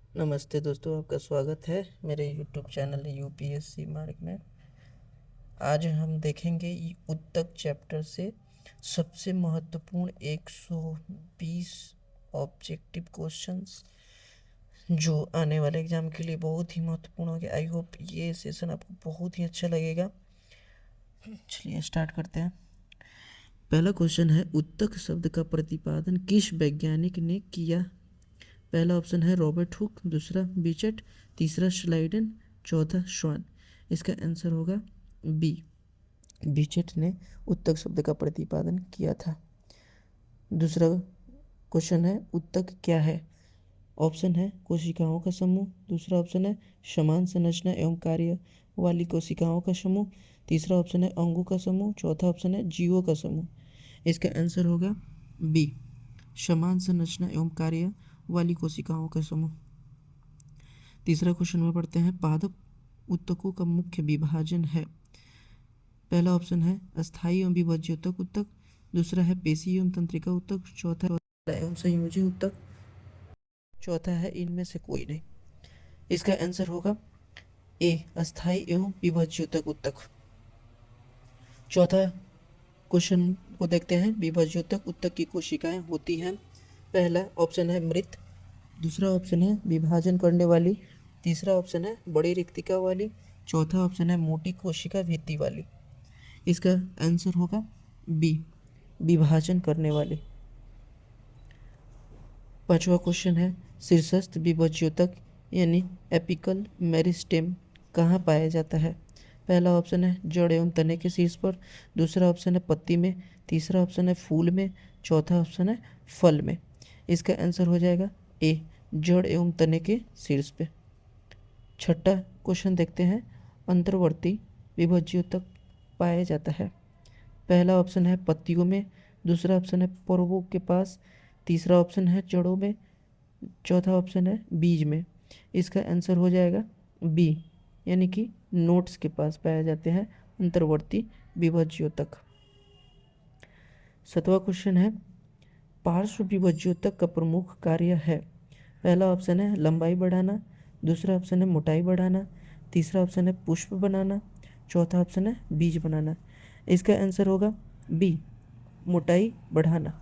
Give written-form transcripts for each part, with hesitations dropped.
नमस्ते दोस्तों, आपका स्वागत है मेरे यूट्यूब चैनल यूपीएससी मार्ग में। आज हम देखेंगे उत्तक चैप्टर से सबसे महत्वपूर्ण 120 ऑब्जेक्टिव क्वेश्चंस जो आने वाले एग्जाम के लिए बहुत ही महत्वपूर्ण होंगे। आई होप ये सेशन आपको बहुत ही अच्छा लगेगा। चलिए स्टार्ट करते हैं। पहला क्वेश्चन है, उत्तक शब्द का प्रतिपादन किस वैज्ञानिक ने किया? पहला ऑप्शन है रॉबर्ट हुक, दूसरा बीचेट, तीसरा स्लाइडन, चौथा श्वान। इसका आंसर होगा बी, बीचेट ने उत्तक शब्द का प्रतिपादन किया था। दूसरा क्वेश्चन है, उत्तक क्या है? ऑप्शन है कोशिकाओं का समूह, दूसरा ऑप्शन है समान संरचना एवं कार्य वाली कोशिकाओं का समूह, तीसरा ऑप्शन है अंगों का समूह, चौथा ऑप्शन है जीवों का समूह। इसका आंसर होगा बी, समान संरचना एवं कार्य वाली कोशिकाओं का समूह। तीसरा क्वेश्चन में पढ़ते हैं, पादप उत्तकों का मुख्य विभाजन है। पहला ऑप्शन है अस्थायी एवं विभज्य उत्तक उत्तक, दूसरा है पेशी एवं तंत्रिका उत्तक, चौथा एवं संयोजी उत्तक, चौथा है इनमें से कोई नहीं। इसका आंसर होगा ए, अस्थायी एवं विभज्य उत्तक उत्तक। चौथा क्वेश्चन को देखते हैं, विभज्य उत्तक उत्तक की कोशिकाएं होती हैं। पहला ऑप्शन है मृत, दूसरा ऑप्शन है विभाजन करने वाली, तीसरा ऑप्शन है बड़ी रिक्तिका वाली, चौथा ऑप्शन है मोटी कोशिका भित्ति वाली। इसका आंसर होगा बी, विभाजन करने वाली। पांचवा क्वेश्चन है, शीर्षस्थ विभज्योतक यानी एपिकल मेरिस्टेम कहाँ पाया जाता है? पहला ऑप्शन है जड़ एवं तने के शीर्ष पर, दूसरा ऑप्शन है पत्ती में, तीसरा ऑप्शन है फूल में, चौथा ऑप्शन है फल में। इसका आंसर हो जाएगा ए, जड़ एवं तने के शीर्ष पे। छठा क्वेश्चन देखते हैं, अंतर्वर्ती विभज्योतक पाया जाता है। पहला ऑप्शन है पत्तियों में, दूसरा ऑप्शन है पर्वों के पास, तीसरा ऑप्शन है जड़ों में, चौथा ऑप्शन है बीज में। इसका आंसर हो जाएगा बी, यानी कि नोट्स के पास पाए जाते हैं अंतर्वर्ती विभज्योतक। सातवां क्वेश्चन है, पार्श्व विभज्योतक का प्रमुख कार्य है। पहला ऑप्शन है लंबाई बढ़ाना, दूसरा ऑप्शन है मोटाई बढ़ाना, तीसरा ऑप्शन है पुष्प बनाना, चौथा ऑप्शन है बीज बनाना। इसका आंसर होगा बी, मोटाई बढ़ाना।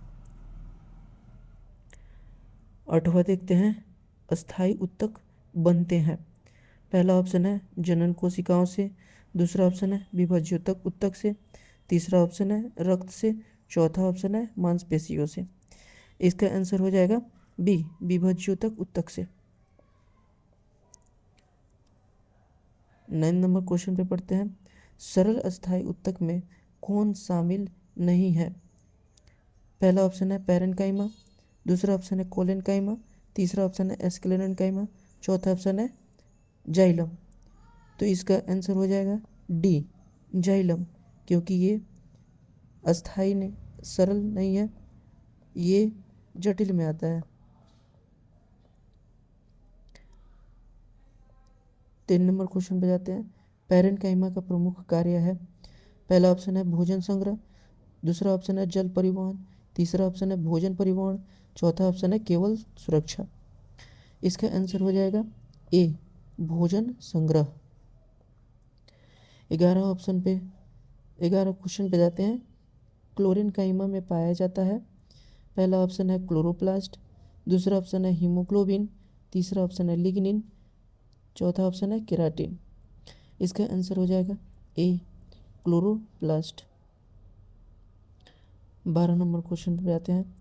आठवां देखते हैं, अस्थायी उत्तक बनते हैं। पहला ऑप्शन है जनन कोशिकाओं से, दूसरा ऑप्शन है विभज्योतक उत्तक से, तीसरा ऑप्शन है रक्त से, चौथा ऑप्शन है मांसपेशियों से। इसका आंसर हो जाएगा बी, विभज्योतक उत्तक से। 9 नंबर क्वेश्चन पे पढ़ते हैं, सरल अस्थायी उत्तक में कौन शामिल नहीं है? पहला ऑप्शन है पैरेन्काइमा, दूसरा ऑप्शन है कोलेनकाइमा, तीसरा ऑप्शन है एस्क्लेरेन्काइमा, चौथा ऑप्शन है जाइलम। तो इसका आंसर हो जाएगा डी, जाइलम, क्योंकि ये अस्थाई नहीं, सरल नहीं है, ये जटिल में आता है। 3 नंबर क्वेश्चन पे जाते हैं, पैरेन्काइमा का प्रमुख कार्य है। पहला ऑप्शन है भोजन संग्रह, दूसरा ऑप्शन है जल परिवहन, तीसरा ऑप्शन है भोजन परिवहन, चौथा ऑप्शन है केवल सुरक्षा। इसका आंसर हो जाएगा ए, भोजन संग्रह। 11 क्वेश्चन पे जाते हैं, क्लोरेन्काइमा में पाया जाता है। पहला ऑप्शन है क्लोरोप्लास्ट, दूसरा ऑप्शन है हीमोग्लोबिन, तीसरा ऑप्शन है लिग्निन, चौथा ऑप्शन है केराटिन। इसका आंसर हो जाएगा ए, क्लोरोप्लास्ट। 12 नंबर क्वेश्चन पे आते हैं,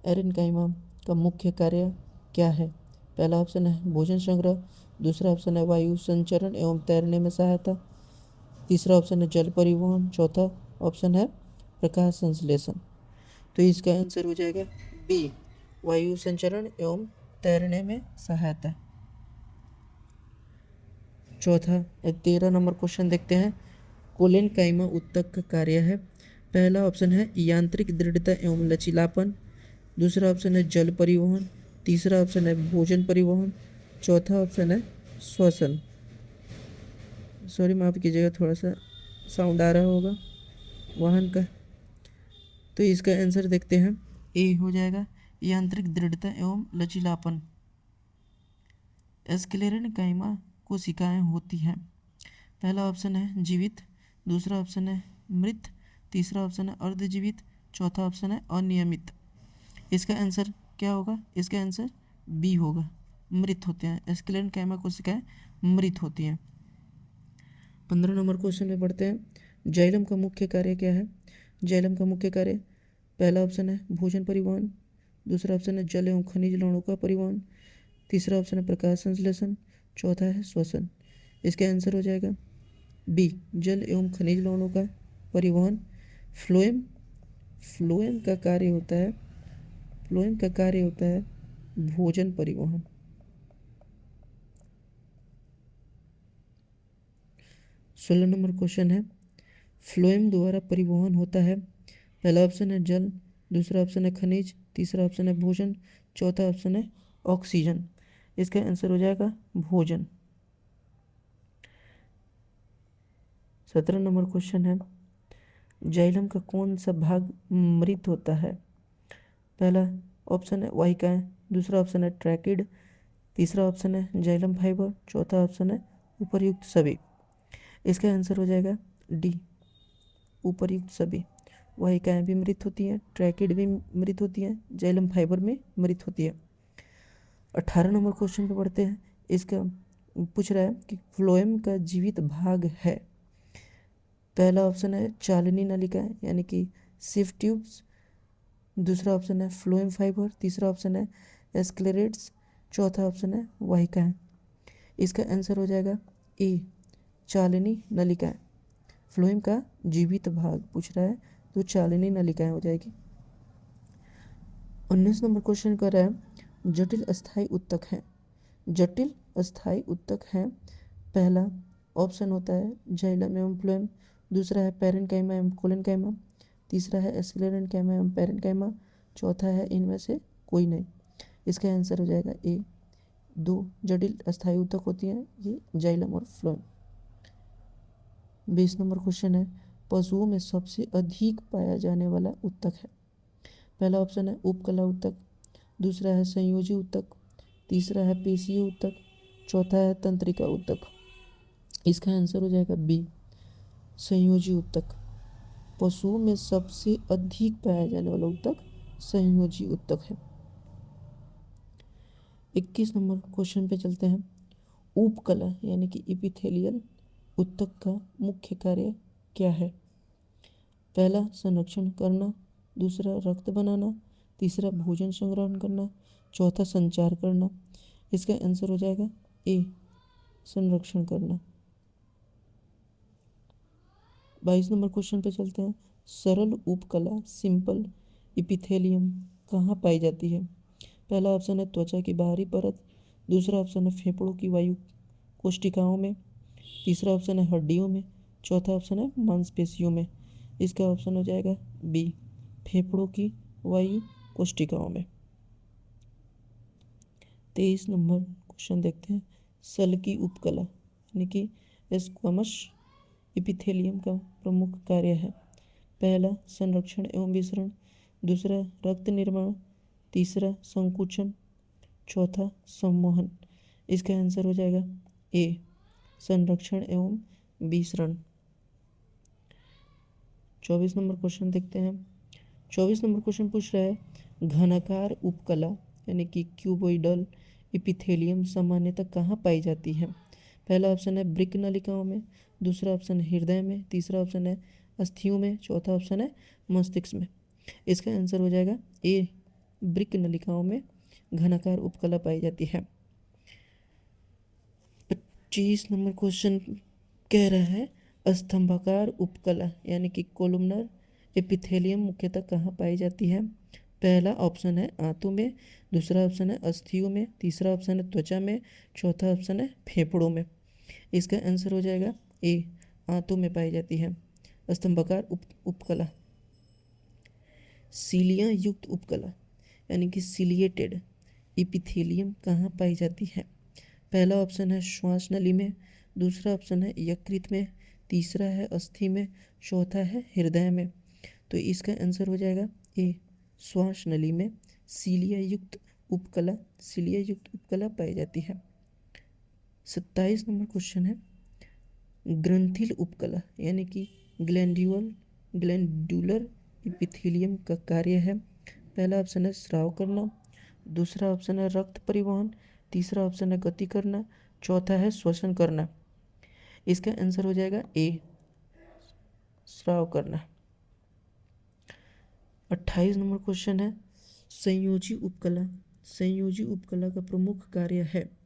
एरेन्काइमा का मुख्य कार्य क्या है? पहला ऑप्शन है भोजन संग्रह, दूसरा ऑप्शन है वायु संचरण एवं तैरने में सहायता, तीसरा ऑप्शन है जल परिवहन, चौथा ऑप्शन है प्रकाश संश्लेषण। तो इसका आंसर हो जाएगा बी, वायु संचरण एवं तैरने में सहायता। चौथा 13 नंबर क्वेश्चन देखते हैं, कोलेनकाइमा उत्तक का कार्य है। पहला ऑप्शन है यांत्रिक दृढ़ता एवं लचीलापन, दूसरा ऑप्शन है जल परिवहन, तीसरा ऑप्शन है भोजन परिवहन, चौथा ऑप्शन है श्वसन। सॉरी, माफ़ कीजिएगा, थोड़ा सा साउंड आ रहा होगा वाहन का। तो इसका आंसर देखते हैं, ए हो जाएगा यांत्रिक दृढ़ता एवं लचीलापन। एस्क्लेरेनकाइमा कोशिकाएं होती हैं? पहला ऑप्शन है जीवित, दूसरा ऑप्शन है मृत, तीसरा ऑप्शन है अर्धजीवित, चौथा ऑप्शन है अनियमित। इसका आंसर क्या होगा? इसका आंसर बी होगा, मृत होते हैं। एस्क्लेरेनकाइमा कोशिकाएं मृत होती हैं। 15 नंबर क्वेश्चन में पढ़ते हैं, जाइलम का मुख्य कार्य क्या है? जाइलम का मुख्य कार्य, पहला ऑप्शन है भोजन परिवहन, दूसरा ऑप्शन है जल एवं खनिज लवणों का परिवहन, तीसरा ऑप्शन है प्रकाश संश्लेषण, चौथा है श्वसन। इसका आंसर हो जाएगा बी, जल एवं खनिज लवणों का परिवहन। फ्लोएम फ्लोएम का कार्य होता है फ्लोएम का कार्य होता है भोजन परिवहन। 16 नंबर क्वेश्चन है, फ्लोएम द्वारा परिवहन होता है, पहला ऑप्शन है जल, दूसरा ऑप्शन है खनिज, तीसरा ऑप्शन है भोजन, चौथा ऑप्शन है ऑक्सीजन। इसका आंसर हो जाएगा भोजन। 17 नंबर क्वेश्चन है, जाइलम का कौन सा भाग मृत होता है? पहला ऑप्शन है वाहिकाएं, दूसरा ऑप्शन है ट्रैकिड, तीसरा ऑप्शन है जाइलम फाइबर, चौथा ऑप्शन है उपर्युक्त सभी। इसका आंसर हो जाएगा डी, उपर्युक्त सभी। वाहिकाएं भी मृत होती हैं, ट्रैकिड भी मृत होती हैं, जाइलम फाइबर में मृत होती है। 18 नंबर क्वेश्चन पे पढ़ते हैं, इसका पूछ रहा है कि फ्लोएम का जीवित भाग है। पहला ऑप्शन है चालनी नलिकाएं यानी कि सिफ ट्यूब्स, दूसरा ऑप्शन है फ्लोएम फाइबर, तीसरा ऑप्शन है एस्क्लेरेट्स, चौथा ऑप्शन है वाहिकाएं। इसका आंसर हो जाएगा ए, चालनी नलिकाएं। फ्लोएम का जीवित भाग पूछ रहा है तो चालनी नलिकाएं हो जाएगी। 19 नंबर क्वेश्चन कर रहा है, जटिल अस्थायी उत्तक है। जटिल अस्थायी उत्तक है, पहला ऑप्शन होता है जाइलम एवं फ्लोएम, दूसरा है पैरेन्काइमा एवं कोलेनकाइमा, तीसरा है एस्क्लेरेनकाइमा एवं पैरेन्काइमा, चौथा है इनमें से कोई नहीं। इसका आंसर हो जाएगा ए, दो जटिल अस्थायी उत्तक होती हैं, ये जाइलम और फ्लोएम। 20 नंबर क्वेश्चन है, पशुओं में सबसे अधिक पाया जाने वाला उत्तक है। पहला ऑप्शन है उपकला उत्तक, दूसरा है संयोजी उत्तक, तीसरा है पेशीय उत्तक, चौथा है तंत्रिका उत्तक। इसका आंसर हो जाएगा बी, संयोजी उत्तक। पशुओं में सबसे अधिक पाया जाने वाला उत्तक संयोजी उत्तक है। 21 नंबर क्वेश्चन पे चलते हैं, उपकला यानी कि इपिथेलियल उत्तक का मुख्य कार्य क्या है? पहला संरक्षण करना, दूसरा रक्त बनाना, तीसरा भोजन संग्रहण करना, चौथा संचार करना। इसका आंसर हो जाएगा ए, संरक्षण करना। 22 नंबर क्वेश्चन पे चलते हैं, सरल उपकला सिंपल इपिथेलियम कहाँ पाई जाती है? पहला ऑप्शन है त्वचा की बाहरी परत, दूसरा ऑप्शन है फेफड़ों की वायु कोशिकाओं में, तीसरा ऑप्शन है हड्डियों में, चौथा ऑप्शन है मांसपेशियों में। इसका ऑप्शन हो जाएगा बी, फेफड़ों की वायु कोशिकाओं में। 23 नंबर क्वेश्चन देखते हैं, सल्की उपकला यानी कि स्क्वैमस इपिथेलियम का प्रमुख कार्य है। पहला संरक्षण एवं विसरण, दूसरा रक्त निर्माण, तीसरा संकुचन, चौथा सम्मोहन। इसका आंसर हो जाएगा ए, संरक्षण एवं विसरण। 24 नंबर क्वेश्चन देखते हैं। 24 नंबर क्वेश्चन पूछ रहा है, घनाकार उपकला यानी कि क्यूबोइडल इपिथेलियम सामान्यतः कहाँ पाई जाती है? पहला ऑप्शन है वृक्क नलिकाओं में, दूसरा ऑप्शन है हृदय में, तीसरा ऑप्शन है अस्थियों में, चौथा ऑप्शन है मस्तिष्क में। इसका आंसर हो जाएगा ए, वृक्क नलिकाओं में घनाकार उपकला पाई जाती है। 25 नंबर क्वेश्चन कह रहा है, स्तंभाकार उपकला यानी कि कोलुमनर एपिथेलियम मुख्यतः कहाँ पाई जाती है? पहला ऑप्शन है आंतों में, दूसरा ऑप्शन है अस्थियों में, तीसरा ऑप्शन है त्वचा में, चौथा ऑप्शन है फेफड़ों में। इसका आंसर हो जाएगा ए, आंतों में पाई जाती है स्तंभाकार उपकला। सीलियाँ युक्त उपकला यानी कि सिलिएटेड इपिथेलियम कहाँ पाई जाती है? पहला ऑप्शन है श्वास नली में, दूसरा ऑप्शन है यकृत में, तीसरा है अस्थि में, चौथा है हृदय में। तो इसका आंसर हो जाएगा ए, श्वास नली में सिलिया युक्त उपकला पाई जाती है। 27 नंबर क्वेश्चन है, ग्रंथिल उपकला यानी कि ग्लैंड्यूलर एपिथेलियम का कार्य है। पहला ऑप्शन है स्राव करना, दूसरा ऑप्शन है रक्त परिवहन, तीसरा ऑप्शन है गति करना, चौथा है श्वसन करना। इसका आंसर हो जाएगा ए, स्राव करना। 28 नंबर क्वेश्चन है, संयोजी उपकला। संयोजी उपकला का प्रमुख कार्य है।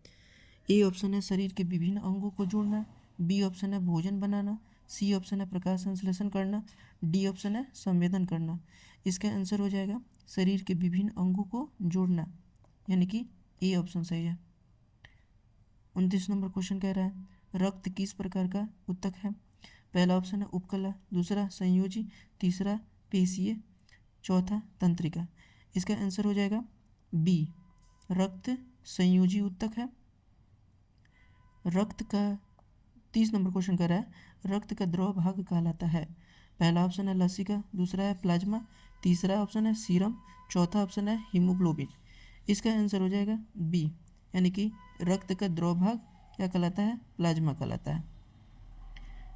ए ऑप्शन है शरीर के विभिन्न अंगों को जोड़ना, बी ऑप्शन है भोजन बनाना, सी ऑप्शन है प्रकाश संश्लेषण करना, डी ऑप्शन है संवेदन करना। इसका आंसर हो जाएगा शरीर के विभिन्न अंगों को जोड़ना, यानी कि ए ऑप्शन सही है। 29 नंबर क्वेश्चन कह रहा है रक्त किस प्रकार का ऊतक है। पहला ऑप्शन है उपकला, दूसरा संयोजी, तीसरा पेशीय, चौथा तंत्रिका। इसका आंसर हो जाएगा बी, रक्त संयोजी ऊतक है। रक्त का 30 नंबर क्वेश्चन कर रहा है रक्त का द्रव भाग कहलाता है। पहला ऑप्शन है लसिका, दूसरा है प्लाज्मा, तीसरा ऑप्शन है सीरम, चौथा ऑप्शन है हीमोग्लोबिन। इसका आंसर हो जाएगा बी, यानी कि रक्त का द्रव भाग क्या कहलाता है, प्लाज्मा कहलाता है।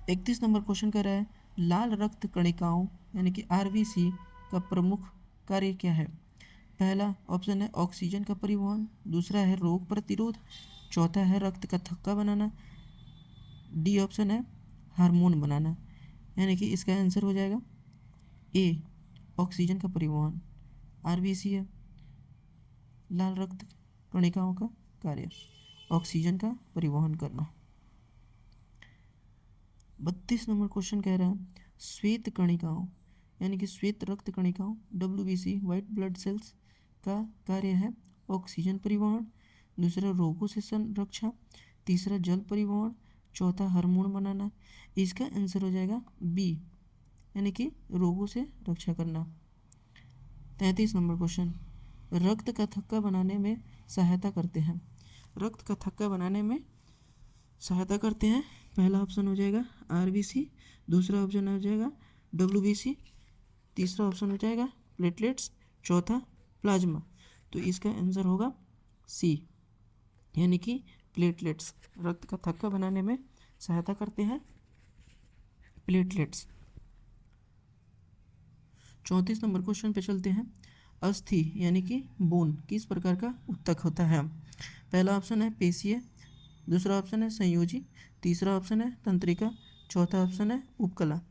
31 नंबर क्वेश्चन कर रहा है लाल रक्त कणिकाओं यानी कि आरबीसी का प्रमुख कार्य क्या है। पहला ऑप्शन है ऑक्सीजन का परिवहन, दूसरा है रोग प्रतिरोध, चौथा है रक्त का थक्का बनाना, डी ऑप्शन है हार्मोन बनाना। यानी कि इसका आंसर हो जाएगा ए, ऑक्सीजन का परिवहन। आरबीसी है लाल रक्त कणिकाओं का कार्य, ऑक्सीजन का परिवहन करना। 32 नंबर क्वेश्चन कह रहा है श्वेत कणिकाओं यानी कि श्वेत रक्त कणिकाओं WBC वाइट ब्लड सेल्स का कार्य है ऑक्सीजन परिवहन, दूसरा रोगों से संरक्षा, तीसरा जल परिवहन, चौथा हार्मोन बनाना। इसका आंसर हो जाएगा बी, यानी कि रोगों से रक्षा करना। 33 नंबर क्वेश्चन रक्त का थक्का बनाने में सहायता करते हैं। रक्त का थक्का बनाने में सहायता करते हैं। पहला ऑप्शन हो जाएगा आरबीसी, दूसरा ऑप्शन हो जाएगा WBC, तीसरा ऑप्शन हो जाएगा प्लेटलेट्स, चौथा प्लाज्मा। तो इसका आंसर होगा सी, यानी कि प्लेटलेट्स। रक्त का थक्का बनाने में सहायता करते हैं प्लेटलेट्स। 34 नंबर क्वेश्चन पे चलते हैं अस्थि यानी कि बोन किस प्रकार का ऊतक होता है। पहला ऑप्शन है पेशीय, दूसरा ऑप्शन है संयोजी, तीसरा ऑप्शन है तंत्रिका, चौथा ऑप्शन है उपकला।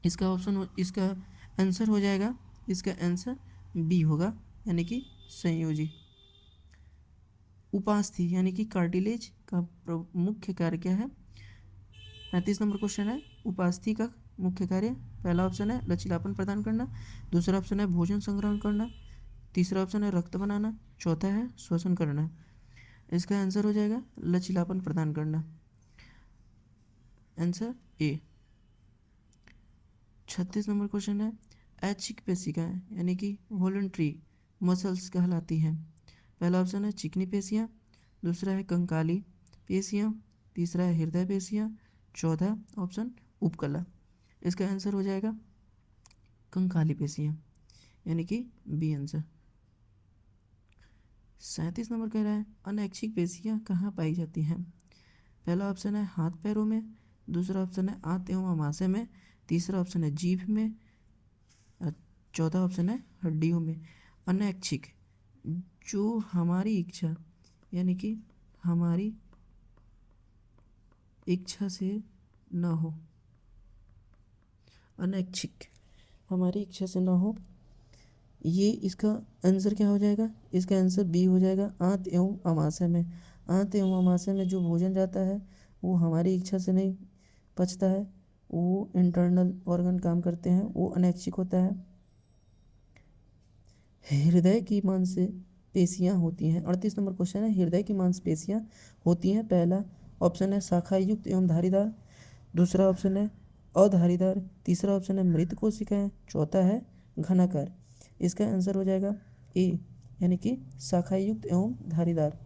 इसका आंसर हो जाएगा, इसका आंसर बी होगा, यानी कि संयोजी। उपास्थि यानी कि कार्टिलेज का मुख्य कार्य क्या है। 35 नंबर क्वेश्चन है उपास्थि का मुख्य कार्य। पहला ऑप्शन है लचीलापन प्रदान करना, दूसरा ऑप्शन है भोजन संग्रहण करना, तीसरा ऑप्शन है रक्त बनाना, चौथा है श्वसन करना। इसका आंसर हो जाएगा लचीलापन प्रदान करना, आंसर ए। 36 नंबर क्वेश्चन है ऐच्छिक पेशिकाएं यानी कि वॉलंटरी मसल्स कहलाती हैं। पहला ऑप्शन है चिकनी पेशियाँ, दूसरा है कंकाली पेशियाँ, तीसरा है हृदय पेशियाँ, चौथा ऑप्शन उपकला। इसका आंसर हो जाएगा कंकाली पेशियाँ, यानी कि बी आंसर। 37 नंबर कह रहा है अनैच्छिक पेशियाँ कहाँ पाई जाती हैं। पहला ऑप्शन है हाथ पैरों में, दूसरा ऑप्शन है आंत एवं अमाशय में, तीसरा ऑप्शन है जीभ में, चौथा ऑप्शन है हड्डियों में। अनैच्छिक जो हमारी इच्छा यानी कि हमारी इच्छा से ना हो, अनैच्छिक हमारी इच्छा से ना हो, ये इसका आंसर क्या हो जाएगा। इसका आंसर बी हो जाएगा आंत एवं अमाशय में। आंत एवं अमाशय में जो भोजन जाता है वो हमारी इच्छा से नहीं पचता है, वो इंटरनल ऑर्गन काम करते हैं, वो अनैच्छिक होता है। हृदय की मांसपेशियाँ होती हैं। 38 नंबर क्वेश्चन है हृदय की मांसपेशियाँ होती हैं। पहला ऑप्शन है शाखा युक्त एवं धारीदार, दूसरा ऑप्शन है अधारीदार, तीसरा ऑप्शन है मृत कोशिकाएं, चौथा है घनाकार। इसका आंसर हो जाएगा ए, यानी कि शाखा युक्त एवं धारीदार।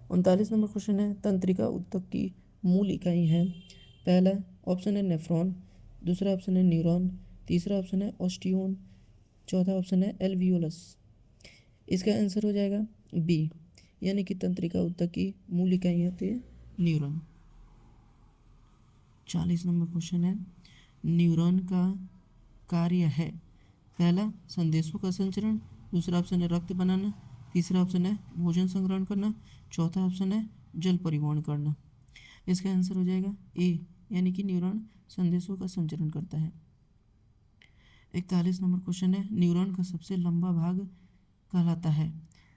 39 नंबर क्वेश्चन है तंत्रिका ऊतक की मूल इकाई है। पहला ऑप्शन है नेफ्रॉन, दूसरा ऑप्शन है न्यूरॉन, तीसरा ऑप्शन है ऑस्टियोन, चौथा ऑप्शन है एल्वियोलस। इसका आंसर हो जाएगा बी, यानी कि तंत्रिका ऊतक की मूल इकाई होती है न्यूरॉन। 40 नंबर क्वेश्चन है, न्यूरॉन का कार्य है, पहला संदेशों का संचरण, दूसरा ऑप्शन है रक्त बनाना, तीसरा ऑप्शन है भोजन संग्रहण करना, चौथा ऑप्शन है जल परिवहन करना। इसका आंसर हो जाएगा ए, यानी कि न्यूरॉन संदेशों का संचरण करता है। 41 नंबर क्वेश्चन है, न्यूरॉन का सबसे लंबा भाग कहलाता है,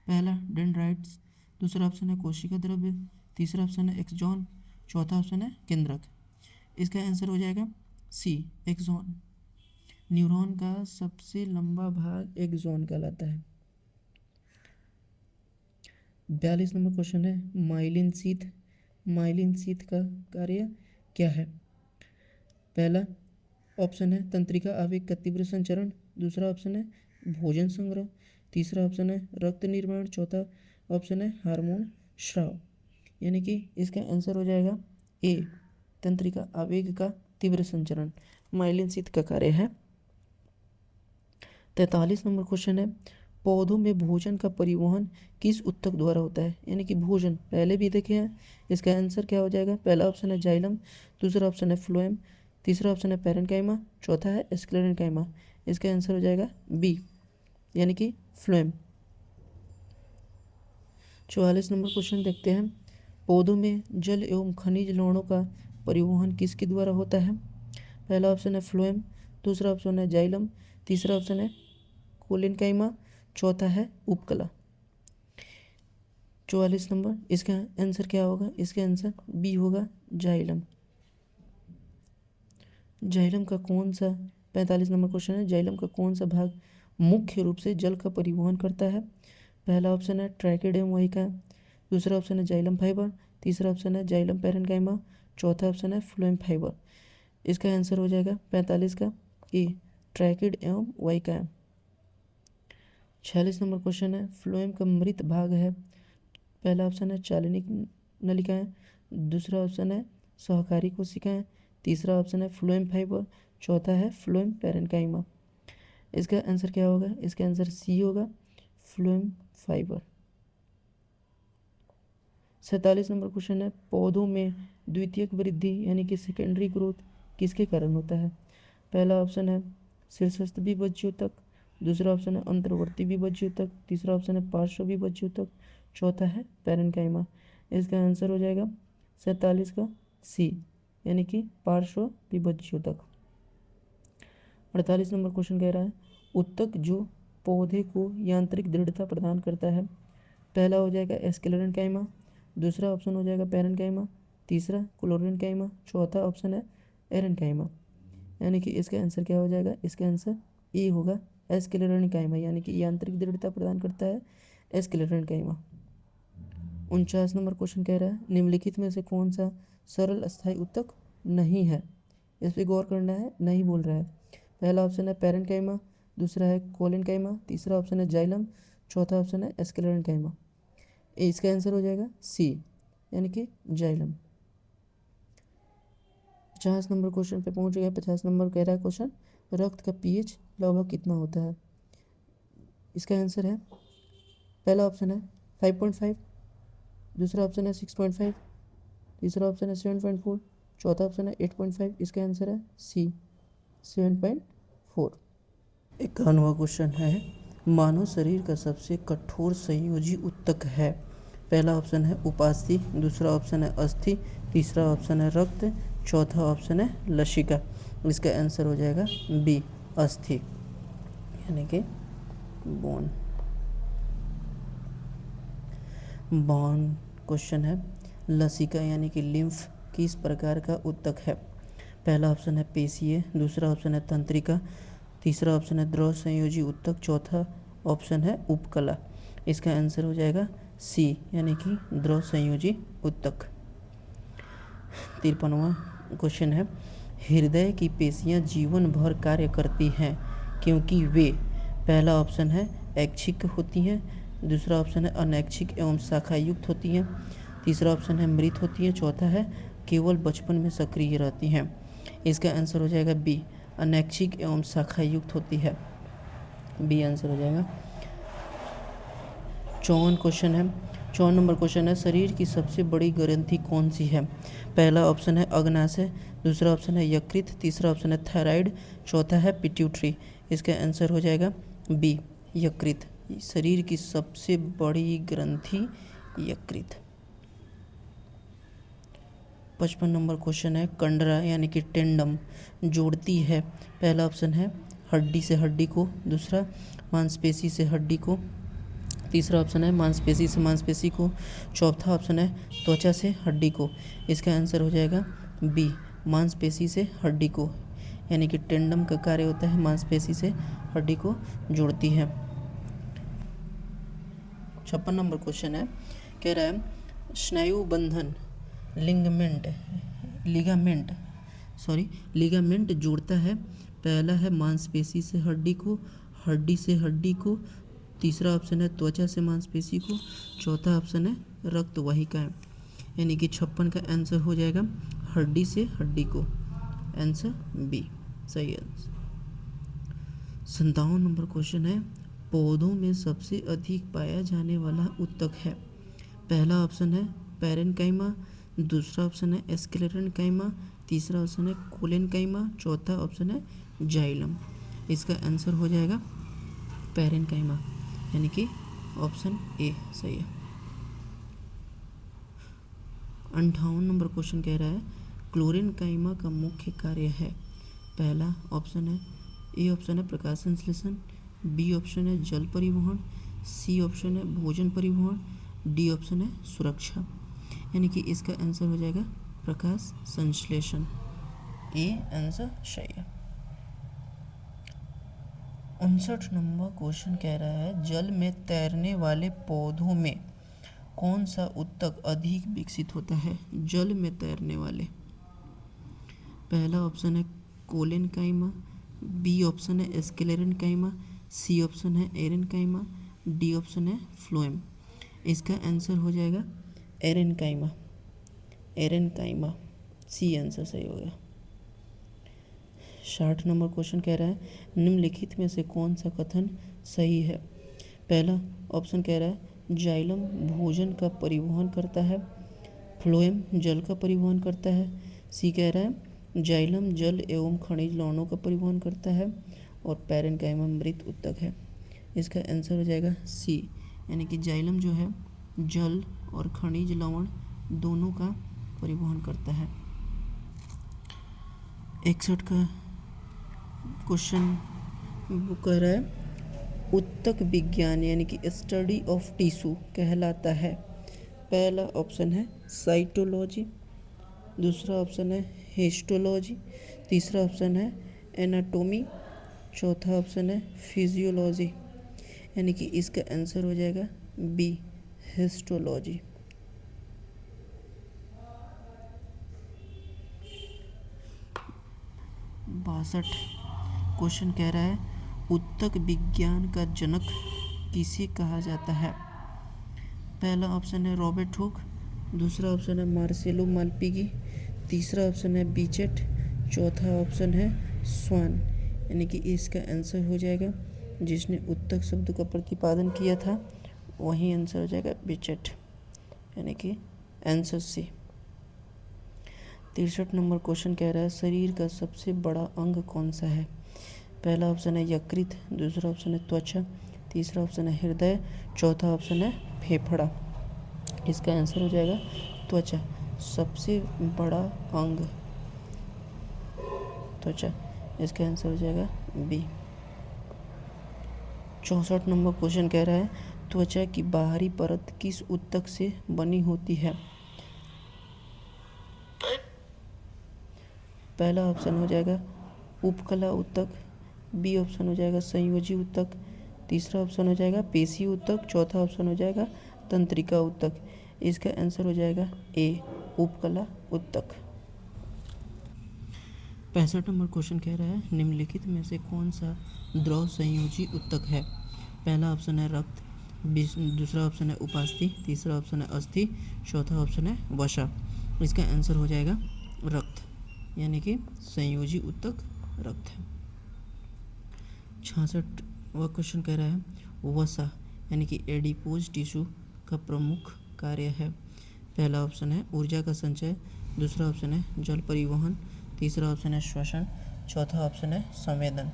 पहला डेंड्राइट्स, दूसरा ऑप्शन है कोशिका द्रव्य, तीसरा ऑप्शन है एक्सॉन, चौथा ऑप्शन है केंद्रक। इसका आंसर हो जाएगा सी, एक्सॉन। न्यूरॉन का सबसे लंबा भाग एक्सॉन कहलाता है। 42 नंबर क्वेश्चन है, माइलिन शीथ, माइलिन शीथ का कार्य क्या है? पहला ऑप्शन है तंत्रिका आवेग का तीव्र संचरण, दूसरा ऑप्शन है भोजन संग्रह, तीसरा ऑप्शन है रक्त निर्माण, चौथा ऑप्शन है हार्मोन स्राव। यानी कि इसका आंसर हो जाएगा ए, तंत्रिका आवेग का तीव्र संचरण माइलिन शीथ का कार्य है। 43 नंबर क्वेश्चन है, पौधों में भोजन का परिवहन किस ऊतक द्वारा होता है? यानी कि भोजन पहले भी देखे हैं। इसका आंसर क्या हो जाएगा? पहला ऑप्शन है जाइलम, दूसरा ऑप्शन है फ्लोएम, तीसरा ऑप्शन है पैरेन्काइमा, चौथा है स्क्लेरेन्काइमा। इसका आंसर हो जाएगा बी, यानी कि फ्लोएम। 44 नंबर क्वेश्चन देखते हैं, पौधों में जल एवं खनिज लवणों का परिवहन किसके द्वारा होता है? पहला ऑप्शन है फ्लोएम, दूसरा ऑप्शन है जाइलम, तीसरा ऑप्शन है कोलिनकाइमा, चौथा है उपकला। 44 नंबर, इसका आंसर क्या होगा? इसका आंसर बी होगा, जाइलम। जाइलम का कौन सा 45 नंबर क्वेश्चन है, जाइलम का कौन सा भाग मुख्य रूप से जल का परिवहन करता है? पहला ऑप्शन है ट्रैकिडियम वाहिका, दूसरा ऑप्शन है जाइलम फाइबर, तीसरा ऑप्शन है जाइलम पैरेन्काइमा, चौथा ऑप्शन है फ्लोएम फाइबर। इसका आंसर हो जाएगा 45 का ए, ट्रैकिड एवं वाहिका। 46 नंबर क्वेश्चन है, फ्लोएम का मृत भाग है, पहला ऑप्शन है चालनिक नलिकाएं, दूसरा ऑप्शन है सहकारी कोशिकाएं, तीसरा ऑप्शन है फ्लोएम फाइबर, चौथा है फ्लोएम पैरेन्काइमा। इसका आंसर क्या होगा? इसका आंसर सी होगा, फ्लोएम फाइबर। 47 नंबर क्वेश्चन है, पौधों में द्वितीयक वृद्धि यानी कि सेकेंडरी ग्रोथ किसके कारण होता है? पहला ऑप्शन है शीर्षस्थ विभज्योतक, दूसरा ऑप्शन है अंतर्वर्ती विभज्योतक, तीसरा ऑप्शन है पार्श्व विभज्योतक, चौथा है पैरेन्काइमा। इसका आंसर हो जाएगा 47 का सी, यानी कि पार्श्व विभज्योतक। 48 नंबर क्वेश्चन कह रहा है, ऊतक जो पौधे को यांत्रिक दृढ़ता प्रदान करता है, पहला हो जाएगा स्क्लेरेन्काइमा, दूसरा ऑप्शन हो जाएगा पैरेन्काइमा, तीसरा क्लोरेन्काइमा, चौथा ऑप्शन है एरेन्काइमा। यानी कि इसका आंसर क्या हो जाएगा? इसका आंसर ए होगा, स्क्लेरेन्काइमा, यानी कि यांत्रिक दृढ़ता प्रदान करता है स्क्लेरेन्काइमा। 49 नंबर क्वेश्चन कह रहा है, निम्नलिखित में से कौन सा सरल अस्थायी ऊतक नहीं है? इस पर गौर करना है, नहीं बोल रहा है। पहला ऑप्शन है पैरेन्काइमा, दूसरा है कोलिनकाइमा, तीसरा ऑप्शन है जाइलम, चौथा ऑप्शन है स्क्लेरेन्काइमा। इसका आंसर हो जाएगा सी, यानी कि जाइलम। 50 नंबर क्वेश्चन पे पहुंच गया। 50 नंबर कह रहा है क्वेश्चन, रक्त का पीएच लगभग कितना होता है? इसका आंसर है, पहला ऑप्शन है 5.5, दूसरा ऑप्शन है 6.5, तीसरा ऑप्शन है 7.4, चौथा ऑप्शन है 8.5। इसका आंसर है सी, 7.4। 51वां क्वेश्चन है, मानव शरीर का सबसे कठोर संयोजी ऊतक है, पहला ऑप्शन है उपास्थि, दूसरा ऑप्शन है अस्थि, तीसरा ऑप्शन है रक्त, चौथा ऑप्शन है लसिका। इसका आंसर हो जाएगा बी, अस्थि, यानी कि बोन। बोन क्वेश्चन है, लसिका यानी कि लिम्फ किस प्रकार का ऊतक है? पहला ऑप्शन है पेशीय, दूसरा ऑप्शन है तंत्रिका, तीसरा ऑप्शन है द्रव संयोजी ऊतक, चौथा ऑप्शन है उपकला। इसका आंसर हो जाएगा सी, यानी कि द्रव संयोजी ऊतक। 53वां क्वेश्चन है, हृदय की पेशियां जीवन भर कार्य करती हैं क्योंकि वे, पहला ऑप्शन है ऐच्छिक होती हैं, दूसरा ऑप्शन है अनैच्छिक एवं शाखा युक्त होती हैं, तीसरा ऑप्शन है मृत होती हैं, चौथा है केवल बचपन में सक्रिय रहती हैं। इसका आंसर हो जाएगा बी, अनैच्छिक एवं शाखा युक्त होती है, बी आंसर हो जाएगा। 54 क्वेश्चन है, 4 नंबर क्वेश्चन है, शरीर की सबसे बड़ी ग्रंथि कौन सी है? पहला ऑप्शन है अग्नाशय, दूसरा ऑप्शन है यकृत, तीसरा ऑप्शन है थायराइड, चौथा है पिट्यूटरी। इसका आंसर हो जाएगा बी यकृत। शरीर की सबसे बड़ी ग्रंथि यकृत। 55 नंबर क्वेश्चन है, कंडरा यानी कि टेंडम जोड़ती है? पहला ऑप्शन है हड्डी से हड्डी को, दूसरा मांसपेशी से हड्डी को, तीसरा ऑप्शन है मांसपेशी से मांसपेशी को, चौथा ऑप्शन है त्वचा से हड्डी को। इसका आंसर हो जाएगा बी मांसपेशी से हड्डी को, यानी कि टेंडम का कार्य होता है मांसपेशी से हड्डी को जोड़ती है। 56 नंबर क्वेश्चन है, कह रहा है स्नायु बंधन लिगामेंट जोड़ता है? पहला है मांसपेशी से हड्डी को, हड्डी से हड्डी को, तीसरा ऑप्शन है त्वचा से मांसपेशी को, चौथा ऑप्शन है रक्त वाहिकाएं। यानी कि 56 का आंसर हो जाएगा हड्डी से हड्डी को, आंसर बी सही आंसर। 57 नंबर क्वेश्चन है, पौधों में सबसे अधिक पाया जाने वाला उत्तक है? पहला ऑप्शन है पैरेनकाइमा, दूसरा ऑप्शन है एस्क्लेरेनकाइमा, तीसरा ऑप्शन है कोलेनकाइमा, चौथा ऑप्शन है जाइलम। इसका आंसर हो जाएगा पैरेनकाइमा, यानी कि ऑप्शन ए सही है। 58 नंबर क्वेश्चन कह रहा है क्लोरेनकाइमा का मुख्य कार्य है? पहला ऑप्शन है ए ऑप्शन है प्रकाश संश्लेषण, बी ऑप्शन है जल परिवहन, सी ऑप्शन है भोजन परिवहन, डी ऑप्शन है सुरक्षा। यानी कि इसका आंसर हो जाएगा प्रकाश संश्लेषण, ए आंसर सही है। 59 नंबर क्वेश्चन कह रहा है जल में तैरने वाले पौधों में कौन सा उत्तक अधिक विकसित होता है? जल में तैरने वाले, पहला ऑप्शन है कोलेनकाइमा, बी ऑप्शन है एस्क्लेरेनकाइमा, सी ऑप्शन है एरेनकाइमा, डी ऑप्शन है फ्लोएम। इसका आंसर हो जाएगा एरेनकाइमा, सी आंसर सही हो गया। 60 नंबर क्वेश्चन कह रहा है निम्नलिखित में से कौन सा कथन सही है? पहला ऑप्शन कह रहा है जाइलम भोजन का परिवहन करता है, फ्लोएम जल का परिवहन करता है, सी कह रहा है जाइलम जल एवं खनिज लवणों का परिवहन करता है, और पैरेनकाइमा मृत उत्तक है। इसका आंसर हो जाएगा सी, यानी कि जाइलम जो है जल और खनिज लवण दोनों का परिवहन करता है। 61 का क्वेश्चन वो कह रहा है उत्तक विज्ञान यानी कि स्टडी ऑफ टिश्यू कहलाता है? पहला ऑप्शन है साइटोलॉजी, दूसरा ऑप्शन है हिस्टोलॉजी, तीसरा ऑप्शन है एनाटोमी, चौथा ऑप्शन है फिजियोलॉजी। यानी कि इसका आंसर हो जाएगा बी हिस्टोलॉजी। 62 क्वेश्चन कह रहा है उत्तक विज्ञान का जनक किसे कहा जाता है? पहला ऑप्शन है रॉबर्ट हुक, दूसरा ऑप्शन है मार्सेलो मालपिगी, तीसरा ऑप्शन है बीचेट, चौथा ऑप्शन है स्वान। यानी कि इसका आंसर हो जाएगा जिसने उत्तक शब्द का प्रतिपादन किया था वही आंसर हो जाएगा बीचेट, यानी कि आंसर सी। 63 नंबर क्वेश्चन कह रहा है शरीर का सबसे बड़ा अंग कौन सा है? पहला ऑप्शन है यकृत, दूसरा ऑप्शन है त्वचा, तीसरा ऑप्शन है हृदय, चौथा ऑप्शन है फेफड़ा। इसका आंसर हो जाएगा त्वचा, सबसे बड़ा अंग त्वचा। इसका आंसर हो जाएगा बी। 64 नंबर क्वेश्चन कह रहा है त्वचा की बाहरी परत किस उत्तक से बनी होती है? पहला ऑप्शन हो जाएगा उपकला उत्तक, बी ऑप्शन हो जाएगा संयोजी उत्तक, तीसरा ऑप्शन हो जाएगा पेशी उत्तक, चौथा ऑप्शन हो जाएगा तंत्रिका उत्तक। इसका आंसर हो जाएगा ए उपकला उत्तक। 65 नंबर क्वेश्चन कह रहा है निम्नलिखित में से कौन सा द्रव संयोजी उत्तक है? पहला ऑप्शन है रक्त, दूसरा ऑप्शन है उपास्थि, तीसरा ऑप्शन है अस्थि, चौथा ऑप्शन है वसा। इसका आंसर हो जाएगा रक्त, यानी कि संयोजी उत्तक रक्त है। 66वां क्वेश्चन कह रहा है वसा यानी कि एडिपोज टिश्यू का प्रमुख कार्य है? पहला ऑप्शन है ऊर्जा का संचय, दूसरा ऑप्शन है जल परिवहन, तीसरा ऑप्शन है श्वसन, चौथा ऑप्शन है संवेदन।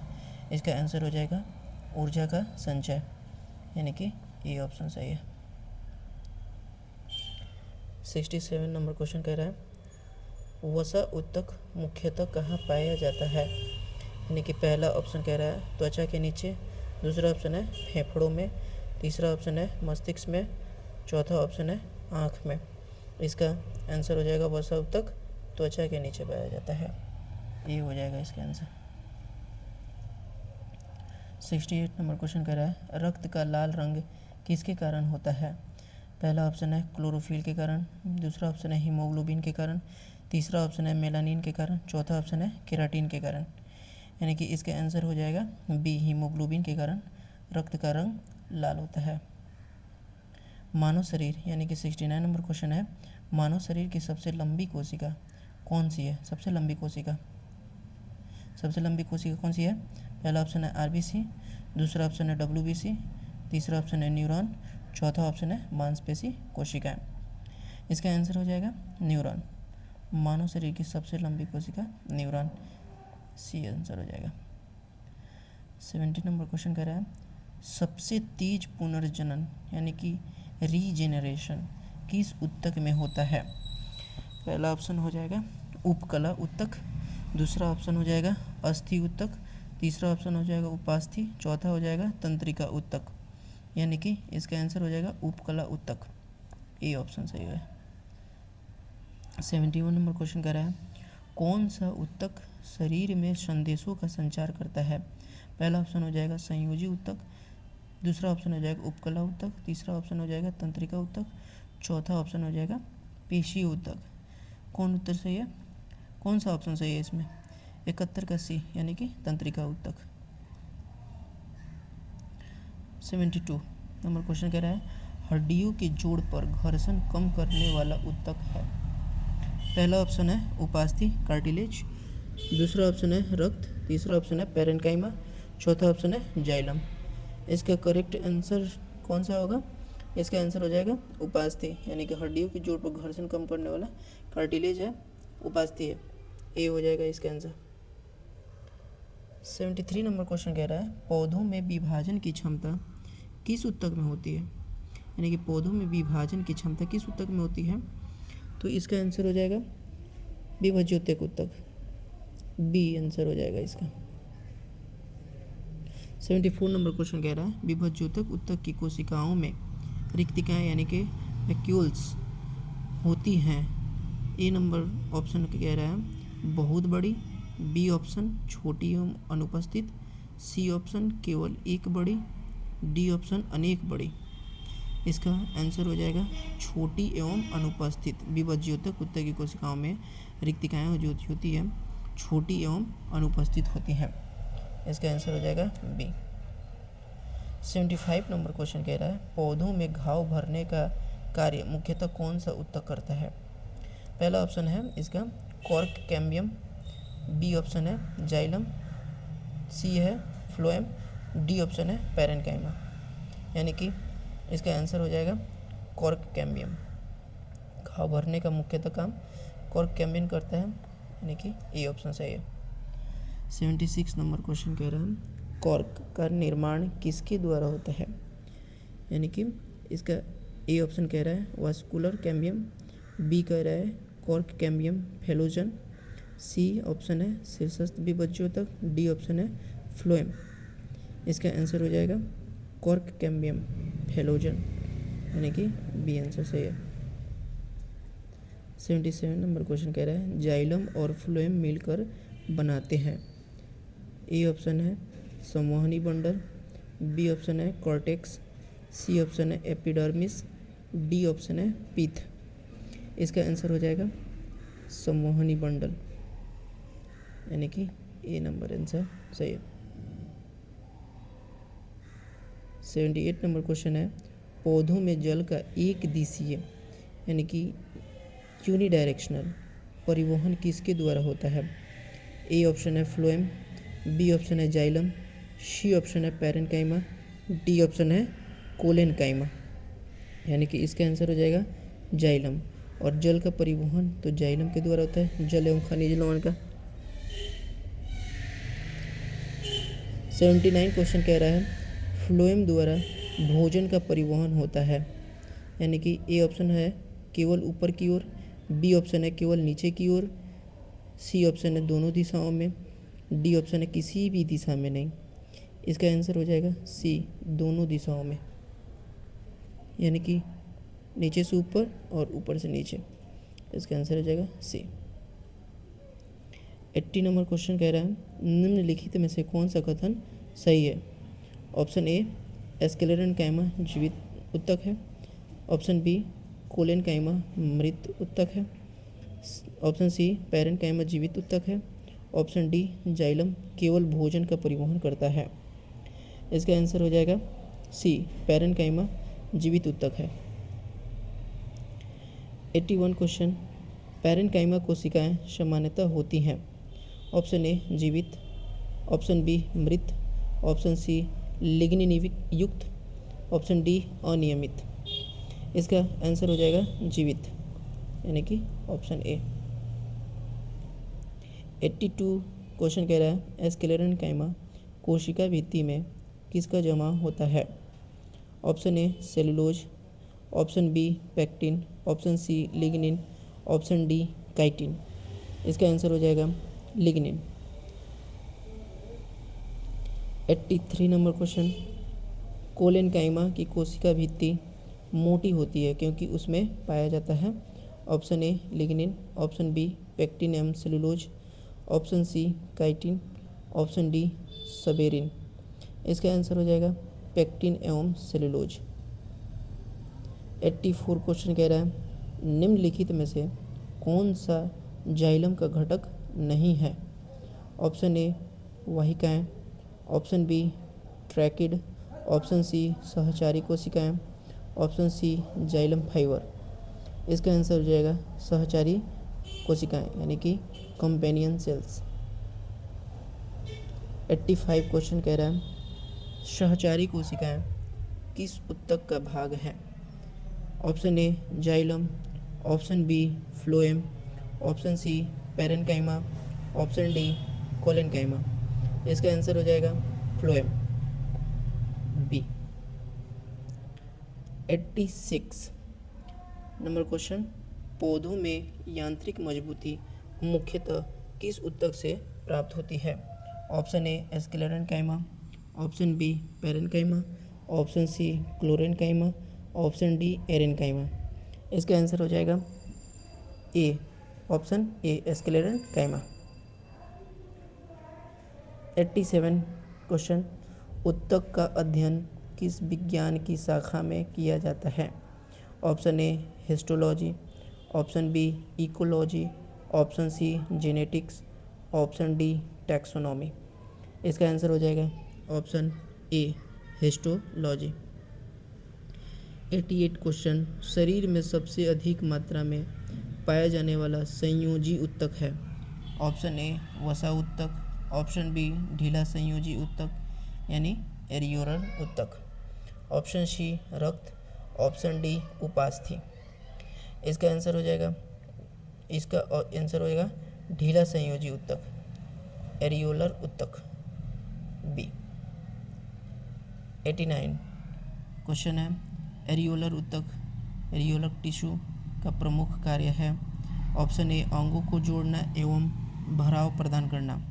इसका आंसर हो जाएगा ऊर्जा का संचय, यानी कि ये ऑप्शन सही है। 67 नंबर क्वेश्चन कह रहा है वसा ऊतक मुख्यतः कहाँ पाया जाता है? यानी कि पहला ऑप्शन कह रहा है त्वचा के नीचे, दूसरा ऑप्शन है फेफड़ों में, तीसरा ऑप्शन है मस्तिष्क में, चौथा ऑप्शन है आँख में। इसका आंसर हो जाएगा वसा ऊतक त्वचा के नीचे पाया जाता है, ये हो जाएगा इसका आंसर। 68 नंबर क्वेश्चन कह रहा है रक्त का लाल रंग किसके कारण होता है? पहला ऑप्शन है क्लोरोफिल के कारण, दूसरा ऑप्शन है हीमोग्लोबिन के कारण, तीसरा ऑप्शन है मेलानिन के कारण, चौथा ऑप्शन है केराटिन के कारण। यानी कि इसका आंसर हो जाएगा बी, हीमोग्लोबिन के कारण रक्त का रंग लाल होता है। मानव शरीर यानी कि 69 नंबर क्वेश्चन है मानव शरीर की सबसे लंबी कोशिका कौन सी है? सबसे लंबी कोशिका कौन सी है? पहला ऑप्शन है आरबीसी, दूसरा ऑप्शन है डब्ल्यूबीसी, तीसरा ऑप्शन है न्यूरॉन, चौथा ऑप्शन है मांसपेशी कोशिकाएं। इसका आंसर हो जाएगा न्यूरॉन। मानव शरीर की सबसे लंबी कोशिका न्यूरॉन, सी आंसर हो जाएगा। 70 नंबर क्वेश्चन कह रहा है सबसे तेज पुनर्जनन यानी कि रीजेनरेशन किस ऊतक में होता है? पहला ऑप्शन हो जाएगा उपकला ऊतक, दूसरा ऑप्शन हो जाएगा अस्थि ऊतक, तीसरा ऑप्शन हो जाएगा उपास्थि, चौथा हो जाएगा तंत्रिका ऊतक। यानी कि इसका आंसर हो जाएगा उपकला ऊतक, ये ऑप्शन सही है। 71 नंबर क्वेश्चन कह रहा है कौन सा ऊतक शरीर में संदेशों का संचार करता है? पहला ऑप्शन हो जाएगा संयोजी ऊतक, दूसरा ऑप्शन हो जाएगा उपकला ऊतक, तीसरा ऑप्शन हो जाएगा तंत्रिका ऊतक, चौथा ऑप्शन हो जाएगा पेशी ऊतक। कौन उत्तर सही है? कौन सा ऑप्शन सही है इसमें? 71 का सी यानी कि तंत्रिका ऊतक। 72 नंबर क्वेश्चन कह रहा है हड्डियों के जोड़ पर घर्षण कम करने वाला ऊतक है? पहला ऑप्शन है उपास्थि कार्टिलेज, दूसरा ऑप्शन है रक्त, तीसरा ऑप्शन है पैरेन्काइमा, चौथा ऑप्शन है जाइलम। इसका करेक्ट आंसर कौन सा होगा? इसका आंसर हो जाएगा उपास्थि, यानी कि हड्डियों के जोड़ पर घर्षण कम करने वाला कार्टिलेज है, उपास्थि है, ए हो जाएगा इसका आंसर। 73 नंबर क्वेश्चन कह रहा है पौधों में विभाजन की क्षमता किस ऊतक में होती है? यानी कि पौधों में विभाजन की क्षमता किस ऊतक में होती है? तो इसका आंसर हो जाएगा विभज्योतक ऊतक, बी आंसर हो जाएगा इसका। 74 नंबर क्वेश्चन कह रहा है विभज्योतक ऊतक की कोशिकाओं में रिक्तिकाएं यानी कि वैक्यूल्स होती हैं। ए नंबर ऑप्शन कह रहा है बहुत बड़ी, बी ऑप्शन छोटी एवं अनुपस्थित, सी ऑप्शन केवल एक बड़ी, डी ऑप्शन अनेक बड़ी। इसका आंसर हो जाएगा छोटी एवं अनुपस्थित। विभज्योतक ऊतक की कोशिकाओं में रिक्तिकाएं जो होती है छोटी एवं अनुपस्थित होती हैं। इसका आंसर हो जाएगा बी। 75 नंबर क्वेश्चन कह रहा है पौधों में घाव भरने का कार्य मुख्यतः कौन सा ऊतक करता है? पहला ऑप्शन है इसका कॉर्क कैम्बियम, बी ऑप्शन है जाइलम, सी है फ्लोएम, डी ऑप्शन है पैरेन्काइमा। यानी कि इसका आंसर हो जाएगा कॉर्क कैम्बियम। घाव भरने का मुख्यतः काम कॉर्क कैम्बियम करता है, यानी कि ए ऑप्शन सही है। 76 नंबर क्वेश्चन कह रहा है कॉर्क का निर्माण किसके द्वारा होता है? यानी कि इसका ए ऑप्शन कह रहा है वास्कुलर कैम्बियम, बी कह रहा है cork cambium phellogen, C option है शीर्षस्थ विभज्योतक, डी ऑप्शन है फ्लोएम। इसका आंसर हो जाएगा कॉर्क कैम्बियम फेलोजन, यानी कि बी आंसर सही है। 77 नंबर क्वेश्चन कह रहा है जाइलम और फ्लोएम मिलकर बनाते हैं। ए ऑप्शन है संवहनी बंडल, बी ऑप्शन है कॉर्टेक्स, सी ऑप्शन है एपिडर्मिस, डी ऑप्शन है पीथ। इसका आंसर हो जाएगा संवहनी बंडल, यानी कि ए नंबर आंसर सही है। 78 नंबर क्वेश्चन है पौधों में जल का एक दिशीय यानी कि यूनिडायरेक्शनल परिवहन किसके द्वारा होता है? ए ऑप्शन है फ्लोएम, बी ऑप्शन है जाइलम, सी ऑप्शन है पैरेन्काइमा, डी ऑप्शन है कोलेनकाइमा। यानी कि इसका आंसर हो जाएगा जाइलम। और जल का परिवहन तो जाइलम के द्वारा होता है, जल एवं खनिज लवण का। 79 क्वेश्चन कह रहा है फ्लोएम द्वारा भोजन का परिवहन होता है, यानी कि ए ऑप्शन है केवल ऊपर की ओर, बी ऑप्शन है केवल नीचे की ओर, सी ऑप्शन है दोनों दिशाओं में, डी ऑप्शन है किसी भी दिशा में नहीं। इसका आंसर हो जाएगा सी, दोनों दिशाओं में, यानी कि नीचे से ऊपर और ऊपर से नीचे। इसका आंसर हो जाएगा सी। 80 नंबर क्वेश्चन कह रहा है निम्नलिखित में से कौन सा कथन सही है। ऑप्शन ए एस्केलेरेनकाइमा जीवित उत्तक है, ऑप्शन बी कोलेनकाइमा मृत उत्तक है, ऑप्शन सी पैरेनकाइमा जीवित उत्तक है, ऑप्शन डी जाइलम केवल भोजन का परिवहन करता है। इसका आंसर हो जाएगा सी, पैरेनकाइमा जीवित उत्तक है। 81 क्वेश्चन पैरेनकाइमा कोशिकाएं सामान्यतः होती हैं। ऑप्शन ए जीवित, ऑप्शन बी मृत, ऑप्शन सी लिग्निन युक्त, ऑप्शन डी अनियमित। इसका आंसर हो जाएगा जीवित, यानी कि ऑप्शन ए। 82 क्वेश्चन कह रहा है एस्केलेरेनकाइमा कोशिका भित्ति में किसका जमा होता है। Option A cellulose, option B pectin, option C lignin, option D chitin. इसका आंसर हो जाएगा लिग्निन। 83 नंबर क्वेश्चन कोलेनकाइमा की कोशिका भित्ति मोटी होती है क्योंकि उसमें पाया जाता है। Option A lignin, option B pectin एवं cellulose, option C chitin, option D suberin. इसका आंसर हो जाएगा पैक्टिन एवं सेलुलोज। 84 क्वेश्चन कह रहा है निम्नलिखित में से कौन सा जाइलम का घटक नहीं है। ऑप्शन ए वाहिकाएं, option B tracheid, option C सहचारी कोशिकाएं, ऑप्शन सी जाइलम फाइबर। इसका आंसर हो जाएगा सहचारी कोशिकाएं, यानी कि कंपेनियन सेल्स। 85 क्वेश्चन कह रहा है सहचारी कोशिकाएं किस उत्तक का भाग है। Option A xylem, option B phloem, option C parenchyma, option D collenchyma. इसका आंसर हो जाएगा फ्लोएम, बी। 86 नंबर क्वेश्चन पौधों में यांत्रिक मजबूती मुख्यतः किस उत्तक से प्राप्त होती है। Option A sclerenchyma, option B parenchyma, option C chlorenchyma, option D aerenchyma. इसका आंसर हो जाएगा ए, ऑप्शन ए एस्केलेरेनकाइमा। 87 क्वेश्चन उत्तक का अध्ययन किस विज्ञान की शाखा में किया जाता है। Option A histology, option B ecology, option C genetics, option D taxonomy. इसका आंसर हो जाएगा ऑप्शन ए हिस्टोलॉजी। 88 क्वेश्चन शरीर में सबसे अधिक मात्रा में पाया जाने वाला संयोजी उत्तक है। ऑप्शन ए वसा उत्तक, ऑप्शन बी ढीला संयोजी उत्तक यानी एरियोलर उत्तक, ऑप्शन सी रक्त, ऑप्शन डी उपास्थि। इसका आंसर हो जाएगा ढीला संयोजी उत्तक एरियोलर उत्तक, बी। 89 क्वेश्चन है एरियोलर उत्तक एरियोलर टिश्यू का प्रमुख कार्य है। ऑप्शन ए अंगों को जोड़ना एवं भराव प्रदान करना,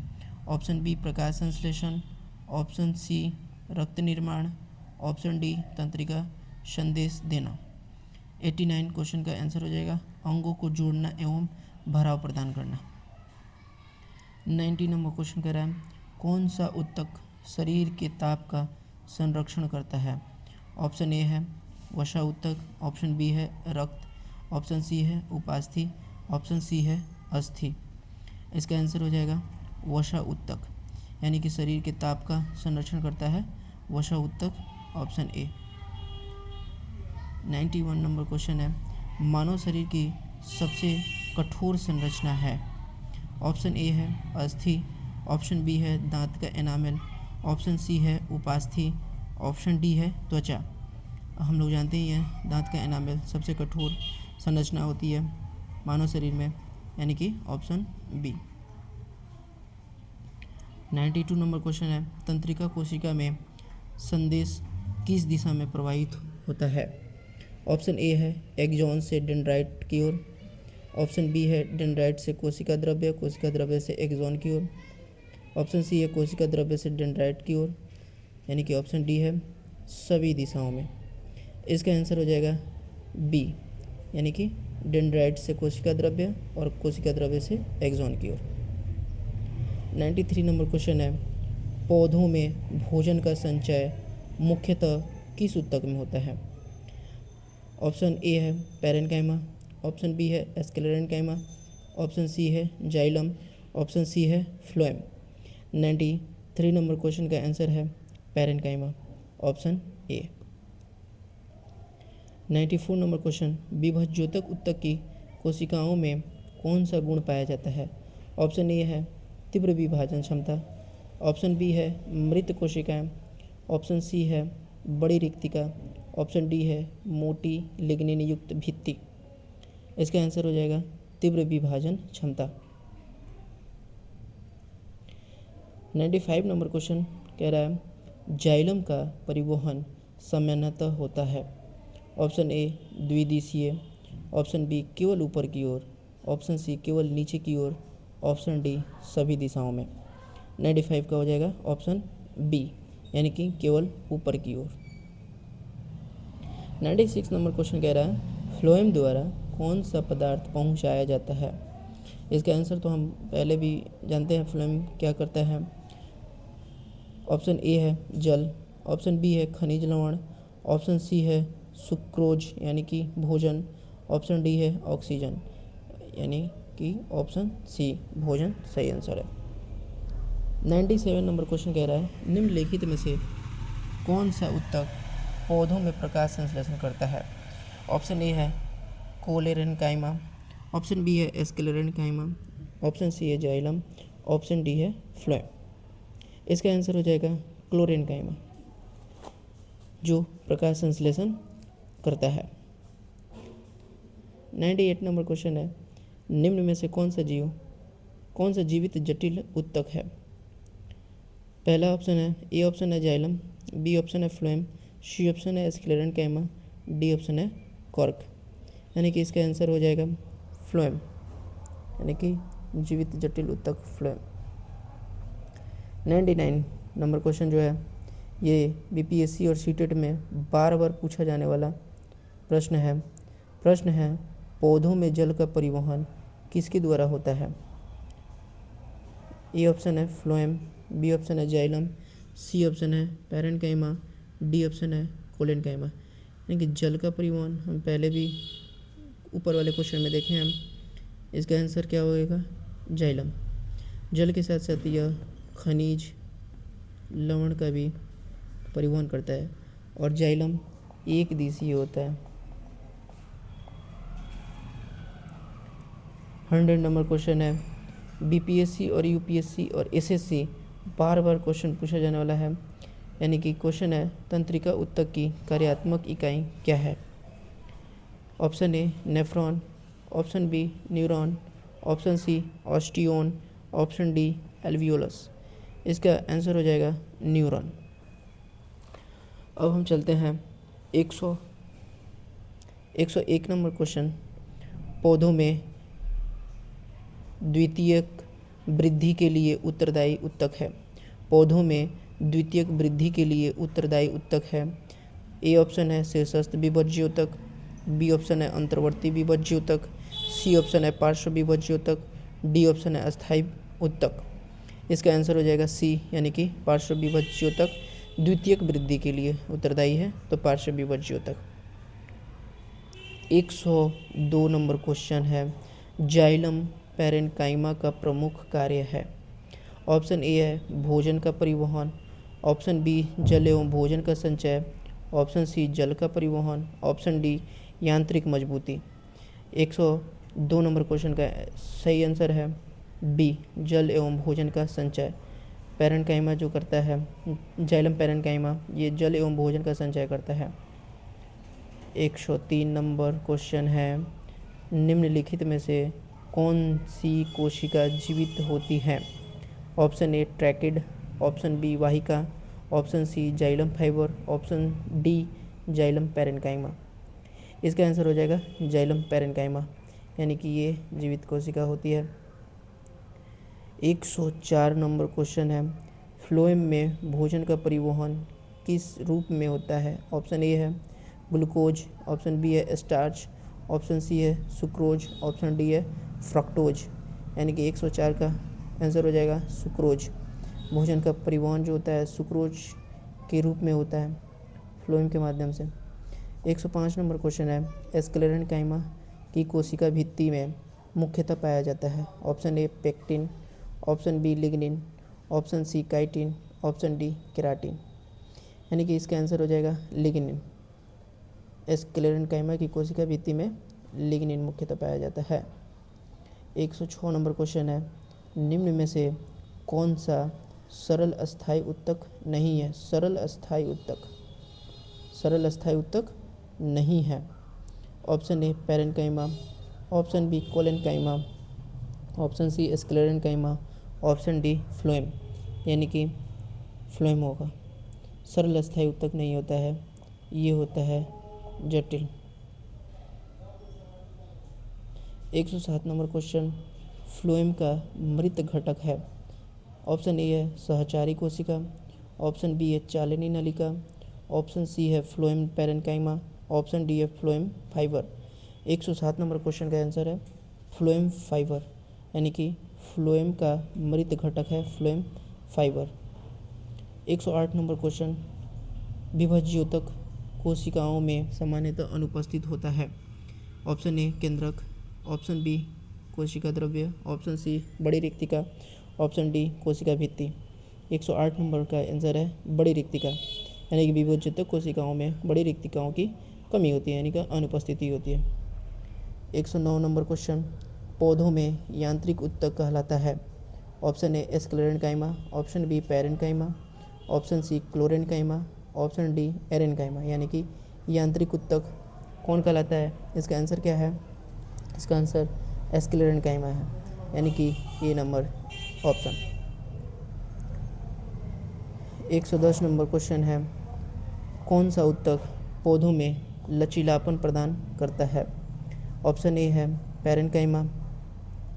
ऑप्शन बी प्रकाश संश्लेषण, ऑप्शन सी रक्त निर्माण, ऑप्शन डी तंत्रिका संदेश देना। 89 क्वेश्चन का आंसर हो जाएगा अंगों को जोड़ना एवं भराव प्रदान करना। 90 नंबर क्वेश्चन कह रहा है कौन सा उत्तक शरीर के ताप का संरक्षण करता है। ऑप्शन ए है वसा उत्तक, ऑप्शन बी है रक्त, ऑप्शन सी है उपास्थि, ऑप्शन सी है अस्थि। इसका आंसर हो जाएगा वसा उत्तक, यानी कि शरीर के ताप का संरक्षण करता है वसा उत्तक, ऑप्शन ए। 91 नंबर क्वेश्चन है मानव शरीर की सबसे कठोर संरचना है। ऑप्शन ए है अस्थि, ऑप्शन बी है दांत का एनामेल, ऑप्शन सी है उपास्थि, ऑप्शन डी है त्वचा। हम लोग जानते ही हैं दांत का एनामेल सबसे कठोर संरचना होती है मानव शरीर में, यानी कि ऑप्शन बी। 92 नंबर क्वेश्चन है, तंत्रिका कोशिका में संदेश किस दिशा में प्रवाहित होता है? ऑप्शन ए है एक्सॉन से डेंड्राइट की ओर, ऑप्शन बी है डेंड्राइट से कोशिका द्रव्य से एक्सॉन की ओर, ऑप्शन सी है कोशिका द्रव्य से डेंड्राइट की ओर, यानी कि ऑप्शन डी है सभी दिशाओं में। इसका आंसर हो जाएगा बी, यानी कि डेंड्राइट से कोशिका द्रव्य और कोशिका द्रव्य से एक्सॉन की ओर। 93 नंबर क्वेश्चन है, पौधों में भोजन का संचय मुख्यतः किस ऊतक में होता है? ऑप्शन ए है पैरेन्काइमा, ऑप्शन बी है स्क्लेरेन्काइमा, ऑप्शन सी है जाइलम, ऑप्शन सी है फ्लोएम। 93 नंबर क्वेश्चन का आंसर है parenchyma, option A. 94 number question, विभज्योतक ऊतक की कोशिकाओं में कौन सा गुण पाया जाता है? ऑप्शन ए है तीव्र विभाजन क्षमता, ऑप्शन बी है मृत कोशिकाएं, ऑप्शन सी है बड़ी रिक्तिका, ऑप्शन डी है मोटी लिग्निन युक्त भित्ति। इसका आंसर हो जाएगा तीव्र विभाजन क्षमता। 95 नंबर क्वेश्चन कह रहा है जाइलम का परिवहन सामान्यतः होता है। ऑप्शन ए द्विदिशीय, ऑप्शन बी केवल ऊपर की ओर, ऑप्शन सी केवल नीचे की ओर, ऑप्शन डी सभी दिशाओं में। 95 का हो जाएगा ऑप्शन बी, यानी कि केवल ऊपर की ओर। 96 नंबर क्वेश्चन कह रहा है फ्लोएम द्वारा कौन सा पदार्थ पहुंचाया जाता है? इसका आंसर तो हम पहले भी जानते हैं, फ्लोएम क्या करता है। ऑप्शन ए है जल, ऑप्शन बी है खनिज लवण, ऑप्शन सी है सुक्रोज यानी कि भोजन, ऑप्शन डी है ऑक्सीजन, यानी कि ऑप्शन सी भोजन सही आंसर है। 97 नंबर क्वेश्चन कह रहा है निम्नलिखित में से कौन सा ऊतक पौधों में प्रकाश संश्लेषण करता है? ऑप्शन ए है कोलेरेन्काइमा, ऑप्शन बी है स्क्लेरेन्काइमा, ऑप्शन सी है जाइलम, ऑप्शन डी है फ्लोएम। इसका आंसर हो जाएगा क्लोरेन्काइमा, जो प्रकाश संश्लेषण करता है। 98 नंबर क्वेश्चन है निम्न में से कौन सा जीवित जटिल ऊतक है? पहला ऑप्शन है ए ऑप्शन है जाइलम, बी ऑप्शन है फ्लोएम, सी ऑप्शन है स्क्लेरेन्काइमा, डी ऑप्शन है कॉर्क, यानी कि इसका आंसर हो जाएगा फ्लोएम, यानी कि जीवित जटिल ऊतक फ्लोएम। 99 नंबर क्वेश्चन जो है ये बीपीएससी और सीटेट में बार बार पूछा जाने वाला प्रश्न है पौधों में जल का परिवहन किसके द्वारा होता है? ए ऑप्शन है फ्लोएम, बी ऑप्शन है जाइलम, सी ऑप्शन है पैरेन्काइमा, डी ऑप्शन है कोलेन्काइमा, यानी कि जल का परिवहन हम पहले भी ऊपर वाले क्वेश्चन में देखे हैं हम। इसका आंसर क्या होगा? जाइलम। जल के साथ साथ यह खनिज लवण का भी परिवहन करता है और जाइलम एक दिशीय होता है। 100 नंबर क्वेश्चन है बीपीएससी और यूपीएससी और एसएससी बार बार क्वेश्चन पूछा जाने वाला है, यानी कि क्वेश्चन है तंत्रिका ऊतक की कार्यात्मक इकाई क्या है? Option A nephron, option B neuron, option C osteon, option D alveolus. इसका आंसर हो जाएगा न्यूरॉन। अब हम चलते हैं 101 नंबर क्वेश्चन, पौधों में द्वितीयक वृद्धि के लिए उत्तरदायी ऊतक है। पौधों में द्वितीयक वृद्धि के लिए उत्तरदायी ऊतक है। ए ऑप्शन है शीर्षस्थ विभज्य ऊतक, बी ऑप्शन है अंतर्वर्ती विभज्य ऊतक, सी ऑप्शन है पार्श्व विभज्य ऊतक, डी ऑप्शन है अस्थायी ऊतक। इसका आंसर हो जाएगा सी, यानी कि पार्श्व विभज्य ऊतक द्वितीयक वृद्धि के लिए उत्तरदायी है, तो पार्श्व विभज्य ऊतक। 102 नंबर क्वेश्चन है जाइलम पैरेन्काइमा का प्रमुख कार्य है। ऑप्शन ए है भोजन का परिवहन, ऑप्शन बी जल एवं भोजन का संचय, ऑप्शन सी जल का परिवहन, ऑप्शन डी यांत्रिक मजबूती। 102 नंबर क्वेश्चन का सही आंसर है बी, जल एवं भोजन का संचय। पैरेन्काइमा जो करता है, जाइलम पैरेन्काइमा, ये जल एवं भोजन का संचय करता है। 103 नंबर क्वेश्चन है निम्नलिखित में से कौन सी कोशिका जीवित होती है? Option A tracheid, option B वाहिका, option C xylem fibre, option D xylem parenchyma. इसका आंसर हो जाएगा जाइलम पैरेन्काइमा, यानी कि ये जीवित कोशिका होती है। 104 नंबर क्वेश्चन है, फ्लोएम में भोजन का परिवहन किस रूप में होता है? ऑप्शन ए है ग्लूकोज, ऑप्शन बी है स्टार्च, ऑप्शन सी है सुक्रोज, ऑप्शन डी है फ्रक्टोज। यानी कि 104 का आंसर हो जाएगा सुक्रोज। भोजन का परिवहन जो होता है सुक्रोज के रूप में होता है, फ्लोएम के माध्यम से। 105 नंबर क्वेश्चन है, स्क्लेरेन्काइमा की कोशिका भित्ति में मुख्यतः पाया जाता है? Option A pectin, option B lignin, option C chitin, option D keratin. यानी कि इसका आंसर हो जाएगा लिग्निन। स्क्लेरेन्काइमा की कोशिका भित्ति में लिग्निन मुख्यतः पाया जाता है। 106 नंबर क्वेश्चन है, निम्न में से कौन सा सरल अस्थायी उत्तक नहीं है? सरल अस्थायी उत्तक नहीं है। Option A parenchyma, option B collenchyma, option C sclerenchyma, option D phloem. यानी कि फ्लोएम होगा। सरल अस्थायी उत्तक नहीं होता है, ये होता है जटिल। 107 नंबर क्वेश्चन, फ्लोएम का मृत घटक है? ऑप्शन ए है सहचारी कोशिका, ऑप्शन बी है चालनी नलिका, ऑप्शन सी है फ्लोएम पैरेन्काइमा, ऑप्शन डी है फ्लोएम फाइबर। 107 नंबर क्वेश्चन का आंसर है फ्लोएम फाइबर, यानी कि फ्लोएम का मृत घटक है फ्लोएम फाइबर। 108 नंबर क्वेश्चन, विभज्योतक कोशिकाओं में सामान्यतः अनुपस्थित होता है? ऑप्शन ए केंद्रक, ऑप्शन बी कोशिका द्रव्य, ऑप्शन सी बड़ी रिक्तिका, ऑप्शन डी कोशिका भित्ति। 108 नंबर का आंसर है बड़ी रिक्तिका, यानी कि विभज्योतक कोशिकाओं में बड़ी रिक्तिकाओं की कमी होती है, यानी कि अनुपस्थिति होती है। 109 नंबर क्वेश्चन, पौधों में यांत्रिक उत्तक कहलाता है? Option A sclerenchyma, option B parenchyma, option C chlorenchyma, option D aerenchyma. यानी कि यांत्रिक उत्तक कौन कहलाता है? इसका आंसर क्या है? इसका आंसर स्क्लेरेन्काइमा है, यानी कि ये नंबर ऑप्शन। 110 नंबर क्वेश्चन है, कौन सा उत्तक पौधों में लचीलापन प्रदान करता है? ऑप्शन ए है पैरेन्काइमा,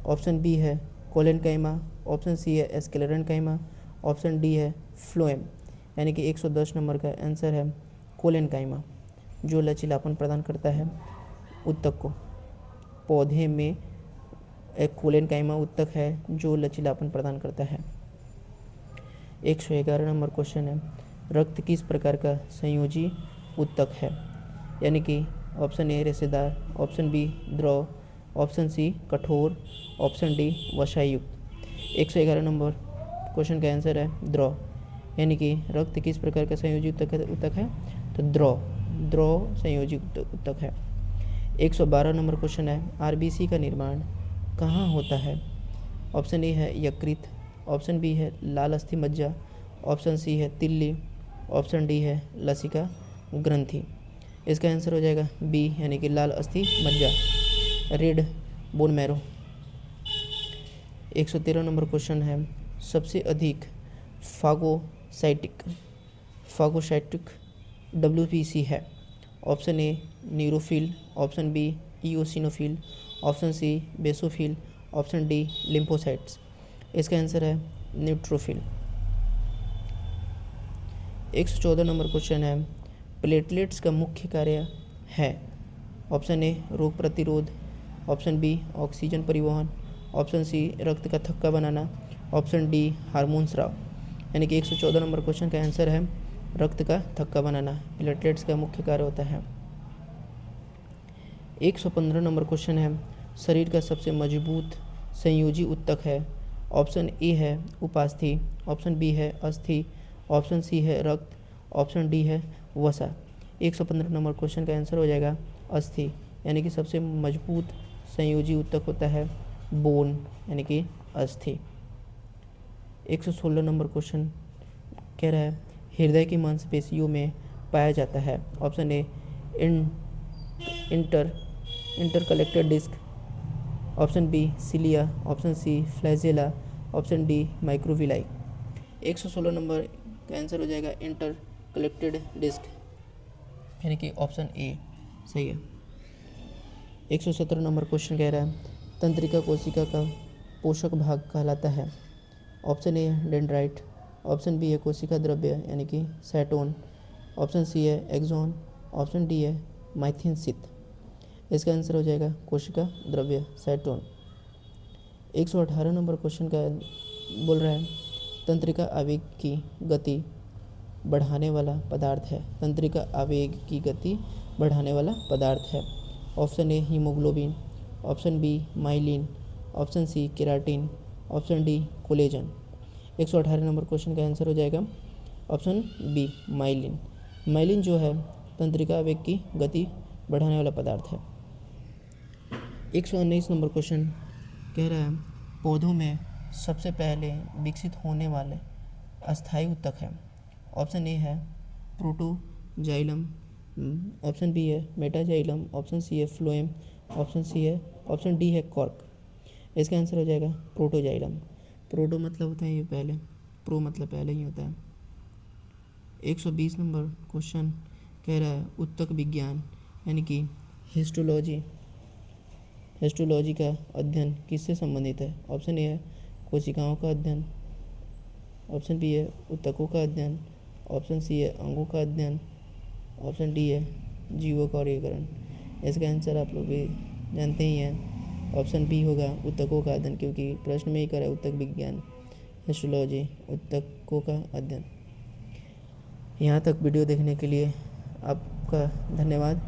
ऑप्शन बी है कोलेन्काइमा, ऑप्शन सी है स्क्लेरेन्काइमा, ऑप्शन डी है फ्लोएम। यानी कि 110 नंबर का आंसर है कोलेन्काइमा, जो लचीलापन प्रदान करता है उत्तक को। पौधे में एक कोलेन्काइमा उत्तक है जो लचीलापन प्रदान करता है। 111 नंबर क्वेश्चन है, रक्त किस प्रकार का संयोजी उत्तक है? यानी कि ऑप्शन ए रेशेदार, ऑप्शन बी द्रव, ऑप्शन सी कठोर, ऑप्शन डी वसायुक्त। 111 नंबर क्वेश्चन का आंसर है द्रव, यानी कि रक्त किस प्रकार का संयोजी उत्तक है? तो द्रव संयोजी उत्तक है। 112 नंबर क्वेश्चन है, आरबीसी का निर्माण कहाँ होता है? ऑप्शन ए है यकृत, ऑप्शन बी है लाल अस्थि मज्जा, ऑप्शन सी है तिल्ली, ऑप्शन डी है लसिका ग्रंथि। इसका आंसर हो जाएगा बी, यानी कि लाल अस्थि मज्जा, red bone marrow. 113 number question है, सबसे अधिक फागोसाइटिक WBC है? Option A neutrophil, option B eosinophil, option C basophil, option D lymphocytes. इसका आंसर है न्यूट्रोफिल। 114 नंबर क्वेश्चन है, प्लेटलेट्स का मुख्य कार्य है? ऑप्शन ए रोग प्रतिरोध, ऑप्शन बी ऑक्सीजन परिवहन, ऑप्शन सी रक्त का थक्का बनाना, ऑप्शन डी हार्मोन स्राव। यानी कि 114 नंबर क्वेश्चन का आंसर है रक्त का थक्का बनाना, प्लेटलेट्स का मुख्य कार्य होता है। 115 नंबर क्वेश्चन है, शरीर का सबसे मजबूत संयोजी उत्तक है? ऑप्शन ए है उपास्थि, ऑप्शन बी है अस्थि, ऑप्शन सी है रक्त, ऑप्शन डी है वसा। 115 नंबर क्वेश्चन का आंसर हो जाएगा अस्थि, यानी कि सबसे मजबूत संयोजी उत्तक होता है बोन, यानी कि अस्थि। 116 नंबर क्वेश्चन कह रहा है, हृदय की मांसपेशियों में पाया जाता है? Option A intercalated disc, option B cilia, option C flagella, option D microvilli. 116 number का आंसर हो जाएगा इंटर कलेक्टेड डिस्क, यानी कि ऑप्शन ए सही है। 117 नंबर क्वेश्चन कह रहा है तंत्रिका कोशिका का पोषक भाग कहलाता है। ऑप्शन ए है डेंड्राइट, ऑप्शन बी है कोशिका द्रव्य यानी कि सेटोन, ऑप्शन सी है एक्सॉन, ऑप्शन डी है माइथिनसित। इसका आंसर हो जाएगा कोशिका द्रव्य सेटोन। 118 नंबर क्वेश्चन का बोल रहा है तंत्रिका आवेग की गति बढ़ाने वाला पदार्थ है। तंत्रिका आवेग की गति बढ़ाने वाला पदार्थ है। Option A haemoglobin, option B myelin, option C keratin, option D collagen. 118 number question का आंसर हो जाएगा ऑप्शन बी माइलिन। माइलिन जो है तंत्रिका आवेग की गति बढ़ाने वाला पदार्थ है। 119 नंबर क्वेश्चन कह रहा है पौधों में सबसे पहले विकसित होने वाले अस्थायी ऊतक है। ऑप्शन ए है प्रोटोजाइलम, ऑप्शन बी है मेटाजाइलम, ऑप्शन सी है फ्लोएम, ऑप्शन डी है कॉर्क। इसका आंसर हो जाएगा प्रोटोजाइलम। प्रोटो मतलब होता है ये पहले, प्रो मतलब पहले ही होता है। 120 नंबर क्वेश्चन कह रहा है ऊतक विज्ञान यानी कि हिस्टोलॉजी का अध्ययन किससे संबंधित है। ऑप्शन ए है कोशिकाओं का अध्ययन, ऑप्शन बी है ऊतकों का अध्ययन, ऑप्शन सी है अंगों का अध्ययन, ऑप्शन डी है जीवों का वर्गीकरण। इसका आंसर आप लोग भी जानते ही हैं, ऑप्शन बी होगा ऊतकों का अध्ययन, क्योंकि प्रश्न में ही करा है ऊतक विज्ञान हिस्टोलॉजी ऊतकों का अध्ययन। यहाँ तक वीडियो देखने के लिए आपका धन्यवाद।